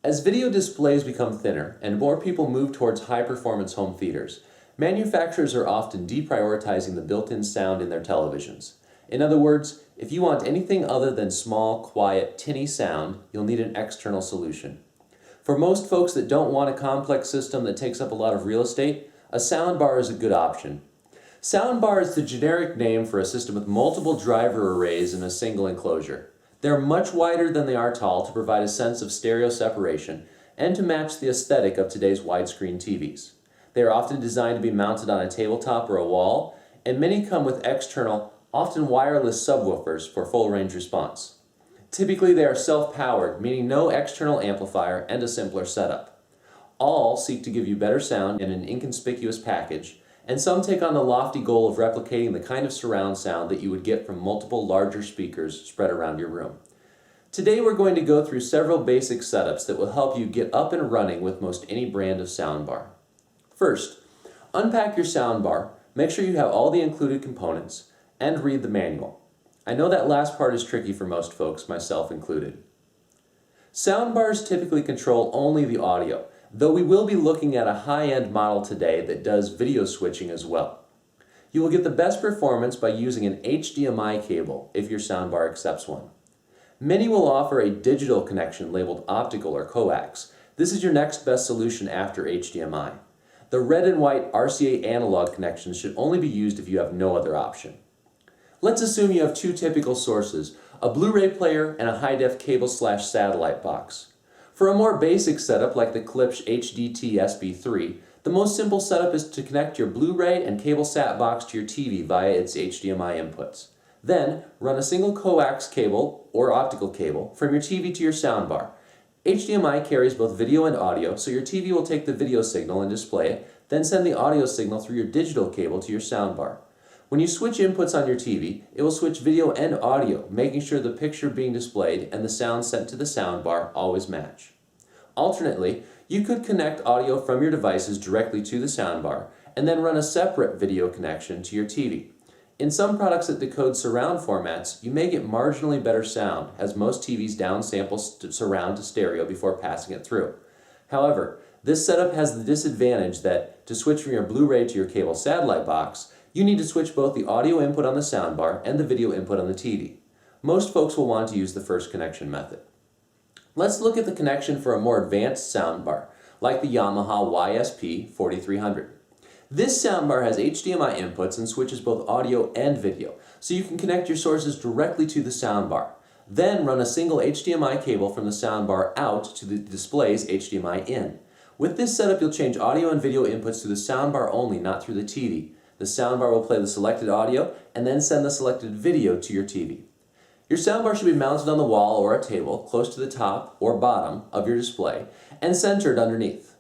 As video displays become thinner and more people move towards high-performance home theaters, manufacturers are often deprioritizing the built-in sound in their televisions. In other words, if you want anything other than small, quiet, tinny sound, you'll need an external solution. For most folks that don't want a complex system that takes up a lot of real estate, a soundbar is a good option. Soundbar is the generic name for a system with multiple driver arrays in a single enclosure. They're much wider than they are tall to provide a sense of stereo separation and to match the aesthetic of today's widescreen TVs. They are often designed to be mounted on a tabletop or a wall, and many come with external, often wireless subwoofers for full range response. Typically they are self-powered, meaning no external amplifier and a simpler setup. All seek to give you better sound in an inconspicuous package, and some take on the lofty goal of replicating the kind of surround sound that you would get from multiple larger speakers spread around your room. Today we're going to go through several basic setups that will help you get up and running with most any brand of soundbar. First, unpack your soundbar, make sure you have all the included components, and read the manual. I know that last part is tricky for most folks, myself included. Soundbars typically control only the audio, though we will be looking at a high-end model today that does video switching as well. You will get the best performance by using an HDMI cable if your soundbar accepts one. Many will offer a digital connection labeled Optical or Coax. This is your next best solution after HDMI. The red and white RCA analog connections should only be used if you have no other option. Let's assume you have two typical sources, a Blu-ray player and a high-def cable/satellite box. For a more basic setup like the Klipsch HDT-SB3, the most simple setup is to connect your Blu-ray and cable-sat box to your TV via its HDMI inputs. Then, run a single coax cable or optical cable from your TV to your soundbar. HDMI carries both video and audio, so your TV will take the video signal and display it, then send the audio signal through your digital cable to your soundbar. When you switch inputs on your TV, it will switch video and audio, making sure the picture being displayed and the sound sent to the soundbar always match. Alternately, you could connect audio from your devices directly to the soundbar and then run a separate video connection to your TV. In some products that decode surround formats, you may get marginally better sound, as most TVs downsample surround to stereo before passing it through. However, this setup has the disadvantage that to switch from your Blu-ray to your cable satellite box, you need to switch both the audio input on the soundbar and the video input on the TV. Most folks will want to use the first connection method. Let's look at the connection for a more advanced soundbar, like the Yamaha YSP-4300. This soundbar has HDMI inputs and switches both audio and video, so you can connect your sources directly to the soundbar. Then run a single HDMI cable from the soundbar out to the display's HDMI in. With this setup, you'll change audio and video inputs to the soundbar only, not through the TV. The soundbar will play the selected audio and then send the selected video to your TV. Your soundbar should be mounted on the wall or a table, close to the top or bottom of your display, and centered underneath.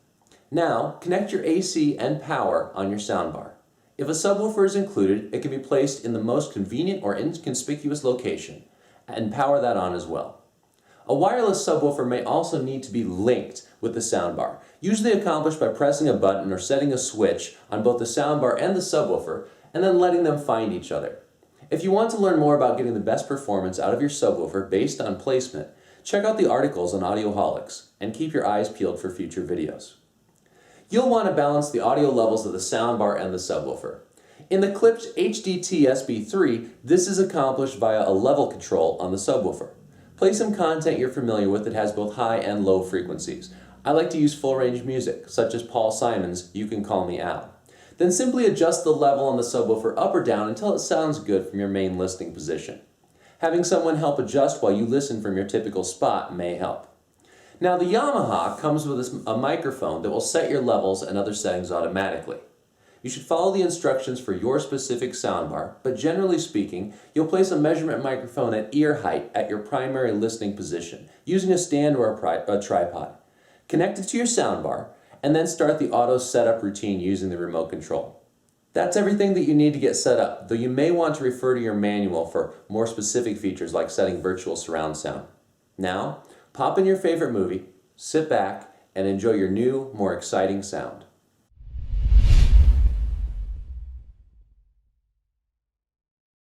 Now, connect your AC and power on your soundbar. If a subwoofer is included, it can be placed in the most convenient or inconspicuous location, and power that on as well. A wireless subwoofer may also need to be linked with the soundbar, usually accomplished by pressing a button or setting a switch on both the soundbar and the subwoofer, and then letting them find each other. If you want to learn more about getting the best performance out of your subwoofer based on placement, check out the articles on Audioholics, and keep your eyes peeled for future videos. You'll want to balance the audio levels of the soundbar and the subwoofer. In the Klipsch HDT-SB3, this is accomplished via a level control on the subwoofer. Play some content you're familiar with that has both high and low frequencies. I like to use full-range music, such as Paul Simon's You Can Call Me Al. Then simply adjust the level on the subwoofer up or down until it sounds good from your main listening position. Having someone help adjust while you listen from your typical spot may help. Now the Yamaha comes with a microphone that will set your levels and other settings automatically. You should follow the instructions for your specific soundbar, but generally speaking, you'll place a measurement microphone at ear height at your primary listening position, using a stand or a tripod. Connect it to your soundbar, and then start the auto setup routine using the remote control. That's everything that you need to get set up, though you may want to refer to your manual for more specific features like setting virtual surround sound. Now, pop in your favorite movie, sit back, and enjoy your new, more exciting sound.